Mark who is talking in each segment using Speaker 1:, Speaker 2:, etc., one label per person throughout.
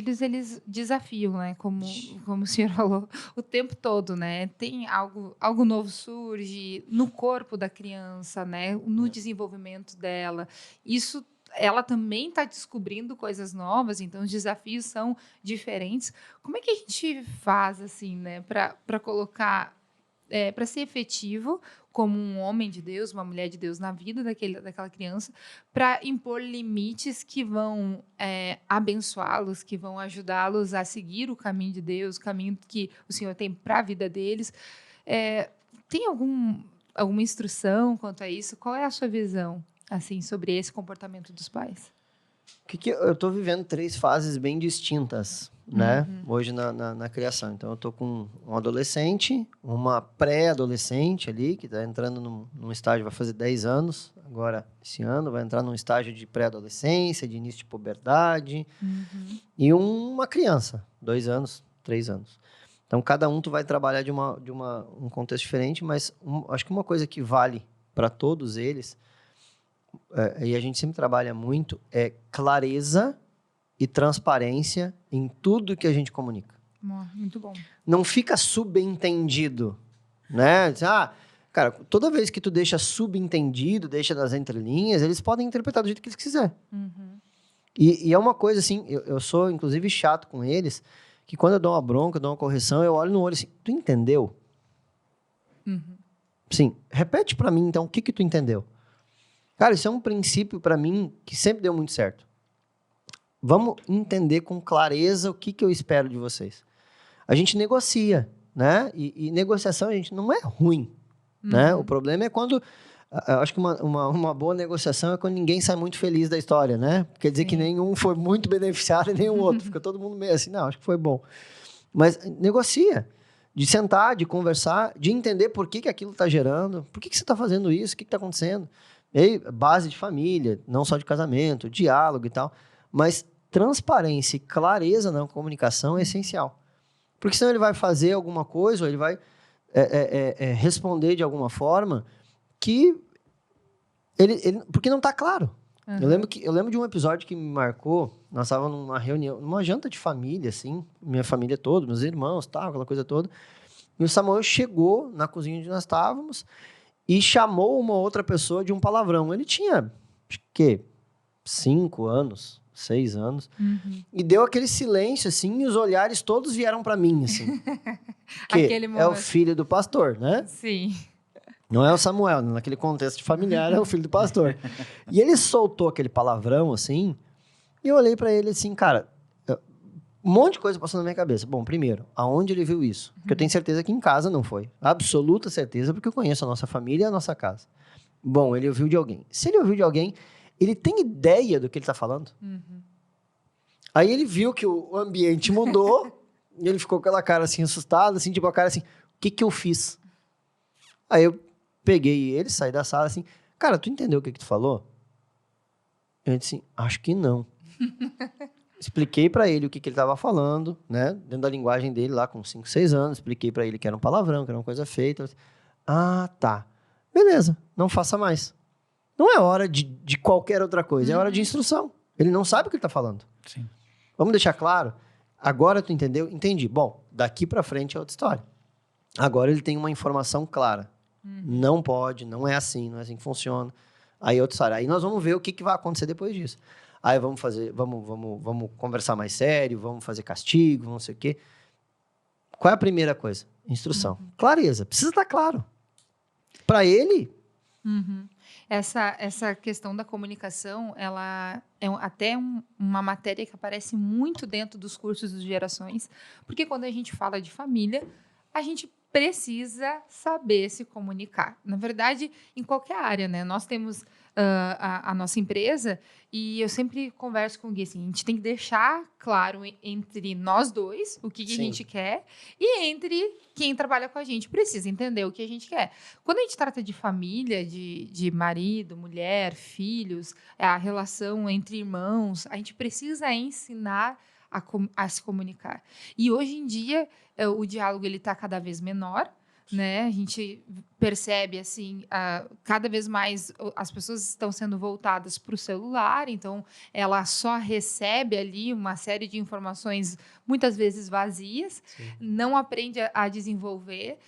Speaker 1: Eles desafiam, né, como o senhor falou, o tempo todo, né. Tem algo novo surge no corpo da criança, né, no desenvolvimento dela. Isso ela também está descobrindo coisas novas, então os desafios são diferentes. Como é que a gente faz, assim, né, para colocar para ser efetivo como um homem de Deus, uma mulher de Deus na vida daquela criança, para impor limites que vão abençoá-los, que vão ajudá-los a seguir o caminho de Deus, o caminho que o Senhor tem para a vida deles. Eh, Tem alguma instrução quanto a isso? Qual é a sua visão, assim, sobre esse comportamento dos pais?
Speaker 2: Eu tô vivendo 3 fases bem distintas, né,
Speaker 1: Uhum.
Speaker 2: hoje na criação. Então eu tô com um adolescente, uma pré-adolescente ali, que tá entrando num estágio, vai fazer 10 anos agora esse ano, vai entrar num estágio de pré-adolescência, de início de puberdade,
Speaker 1: Uhum.
Speaker 2: e uma criança, 2 anos, 3 anos. Então cada um tu vai trabalhar um contexto diferente, mas acho que uma coisa que vale para todos eles, e a gente sempre trabalha muito, é clareza e transparência em tudo que a gente comunica.
Speaker 1: Muito bom.
Speaker 2: Não fica subentendido, né? Cara, toda vez que tu deixa subentendido, deixa nas entrelinhas, eles podem interpretar do jeito que eles quiserem.
Speaker 1: Uhum.
Speaker 2: E é uma coisa assim, eu sou inclusive chato com eles, que quando eu dou uma bronca, eu dou uma correção, eu olho no olho assim, tu entendeu?
Speaker 1: Uhum.
Speaker 2: Sim, repete pra mim então, o que tu entendeu? Cara, isso é um princípio pra mim que sempre deu muito certo. Vamos entender com clareza o que eu espero de vocês. A gente negocia, né? E negociação, gente, não é ruim, né? O
Speaker 1: Uhum.
Speaker 2: problema é quando... Eu acho que uma boa negociação é quando ninguém sai muito feliz da história, né? Quer dizer que
Speaker 1: Sim.
Speaker 2: nenhum foi muito beneficiado e nenhum outro. Fica todo mundo meio assim, não, acho que foi bom. Mas negocia. De sentar, de conversar, de entender por que aquilo está gerando, por que você está fazendo isso, o que está acontecendo. E aí, base de família, não só de casamento, diálogo e tal. Mas transparência e clareza na comunicação é essencial. Porque senão ele vai fazer alguma coisa, ou ele vai responder de alguma forma que porque não está claro.
Speaker 1: Aham.
Speaker 2: Eu lembro de um episódio que me marcou. Nós estávamos numa reunião, numa janta de família, assim, minha família toda, meus irmãos, tal, aquela coisa toda. E o Samuel chegou na cozinha onde nós estávamos e chamou uma outra pessoa de um palavrão. Ele tinha, acho que, 5 anos, 6 anos,
Speaker 1: Uhum.
Speaker 2: e deu aquele silêncio, assim, e os olhares todos vieram para mim, assim. Que
Speaker 1: Aquele
Speaker 2: é o
Speaker 1: momento.
Speaker 2: filho do pastor, né?
Speaker 1: Sim.
Speaker 2: Não é o Samuel, naquele contexto familiar, é o filho do pastor. E ele soltou aquele palavrão, assim, e eu olhei pra ele assim, cara, um monte de coisa passou na minha cabeça. Bom, primeiro, aonde ele viu isso? Porque eu tenho certeza que em casa não foi. Absoluta certeza, porque eu conheço a nossa família e a nossa casa. Bom, ele ouviu de alguém. Se ele ouviu de alguém, ele tem ideia do que ele tá falando?
Speaker 1: Uhum.
Speaker 2: Aí ele viu que o ambiente mudou, e ele ficou com aquela cara assim, assustado, assim, tipo a cara assim, o que eu fiz? Aí eu peguei ele, saí da sala assim, cara, tu entendeu o que tu falou? Eu disse assim, acho que não. Expliquei pra ele o que ele tava falando, né? Dentro da linguagem dele lá com 5, 6 anos. Expliquei pra ele que era um palavrão, que era uma coisa feita. Ah, tá. Beleza, não faça mais. Não é hora de qualquer outra coisa, é hora de
Speaker 1: Uhum.
Speaker 2: instrução. Ele não sabe o que ele tá falando.
Speaker 3: Sim.
Speaker 2: Vamos deixar claro? Agora tu entendeu? Entendi. Bom, daqui pra frente é outra história. Agora ele tem uma informação clara. Não pode, não é assim que funciona. Aí é outra história. Aí nós vamos ver o que vai acontecer depois disso. Aí vamos conversar mais sério, vamos fazer castigo, não sei o quê. Qual é a primeira coisa? Instrução. Clareza. Precisa estar claro. Para ele,
Speaker 1: Uhum. Essa questão da comunicação, ela é até uma matéria que aparece muito dentro dos cursos de gerações, porque quando a gente fala de família, a gente precisa saber se comunicar. Na verdade, em qualquer área, né? Nós temos a nossa empresa e eu sempre converso com o Gui assim, a gente tem que deixar claro entre nós dois o que a
Speaker 2: sim.
Speaker 1: gente quer e entre quem trabalha com a gente precisa entender o que a gente quer. Quando a gente trata de família, de marido, mulher, filhos, a relação entre irmãos, a gente precisa ensinar a se comunicar. E hoje em dia, o diálogo ele está cada vez menor, né? A gente percebe, assim, cada vez mais as pessoas estão sendo voltadas para o celular, então ela só recebe ali uma série de informações, muitas vezes vazias, não aprende a desenvolver.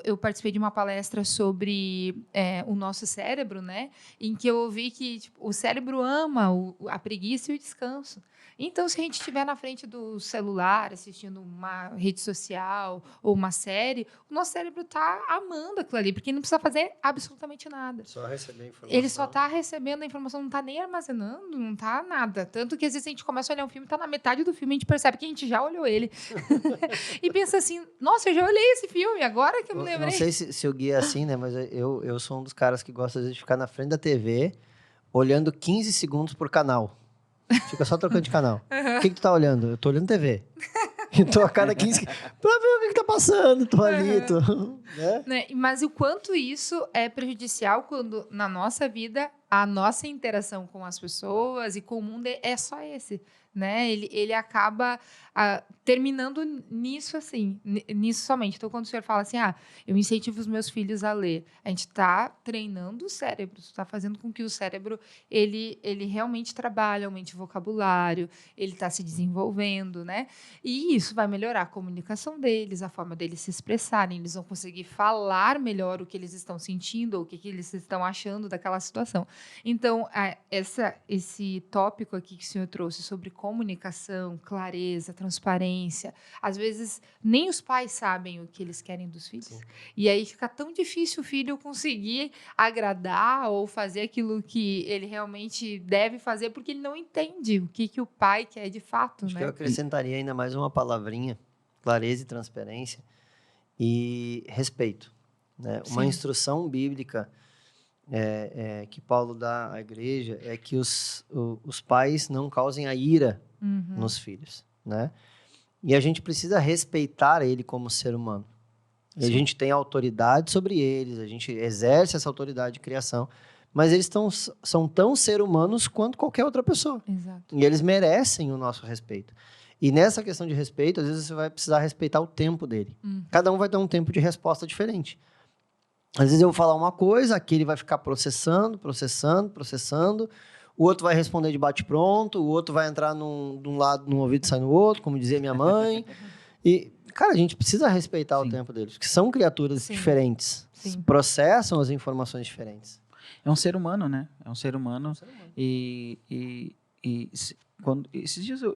Speaker 1: Eu participei de uma palestra sobre o nosso cérebro, né, em que eu ouvi que tipo, o cérebro ama a preguiça e o descanso. Então, se a gente estiver na frente do celular, assistindo uma rede social ou uma série, o nosso cérebro está amando aquilo ali, porque ele não precisa fazer absolutamente nada.
Speaker 2: Só receber informação.
Speaker 1: Ele só está recebendo a informação, não está nem armazenando, não está nada. Tanto que às vezes a gente começa a olhar um filme, está na metade do filme, a gente percebe que a gente já olhou ele. E pensa assim, nossa, eu já olhei esse filme, agora que eu me lembrei.
Speaker 2: Não sei se o Gui é assim, né? Mas eu sou um dos caras que gosta, às vezes, de ficar na frente da TV, olhando 15 segundos por canal. Fica só trocando de canal. O que tu tá olhando? Eu tô olhando TV. Então, a cada 15... pra ver o que tá passando. Tô ali,
Speaker 1: né? Mas o quanto isso é prejudicial quando, na nossa vida, a nossa interação com as pessoas e com o mundo é só esse, né? Ele acaba terminando nisso, assim, nisso somente. Então, quando o senhor fala assim, eu incentivo os meus filhos a ler, a gente está treinando o cérebro, está fazendo com que o cérebro ele realmente trabalhe, aumente o vocabulário, ele está se desenvolvendo, né? E isso vai melhorar a comunicação deles, a forma deles se expressarem, eles vão conseguir falar melhor o que eles estão sentindo ou o que eles estão achando daquela situação. Então, esse tópico aqui que o senhor trouxe sobre comunicação, clareza, transparência, às vezes nem os pais sabem o que eles querem dos filhos. Sim. E aí fica tão difícil o filho conseguir agradar ou fazer aquilo que ele realmente deve fazer, porque ele não entende o que o pai quer de fato.
Speaker 2: Acho
Speaker 1: né?
Speaker 2: que eu acrescentaria ainda mais uma palavrinha, clareza e transparência, e respeito. Né? Uma instrução bíblica que Paulo dá à igreja é que os pais não causem a ira nos filhos, né? E a gente precisa respeitar ele como ser humano. E a gente tem autoridade sobre eles, a gente exerce essa autoridade de criação, mas eles são tão ser humanos quanto qualquer outra pessoa.
Speaker 1: Exato.
Speaker 2: E eles merecem o nosso respeito. E nessa questão de respeito, às vezes você vai precisar respeitar o tempo dele. Cada um vai ter um tempo de resposta diferente. Às vezes eu vou falar uma coisa, aqui ele vai ficar processando, o outro vai responder de bate-pronto, o outro vai entrar num lado, num ouvido e sai no outro, como dizia minha mãe. E, cara, a gente precisa respeitar o tempo deles, porque são criaturas diferentes, processam as informações diferentes.
Speaker 3: É um ser humano, né? É um ser humano. Quando, esses dias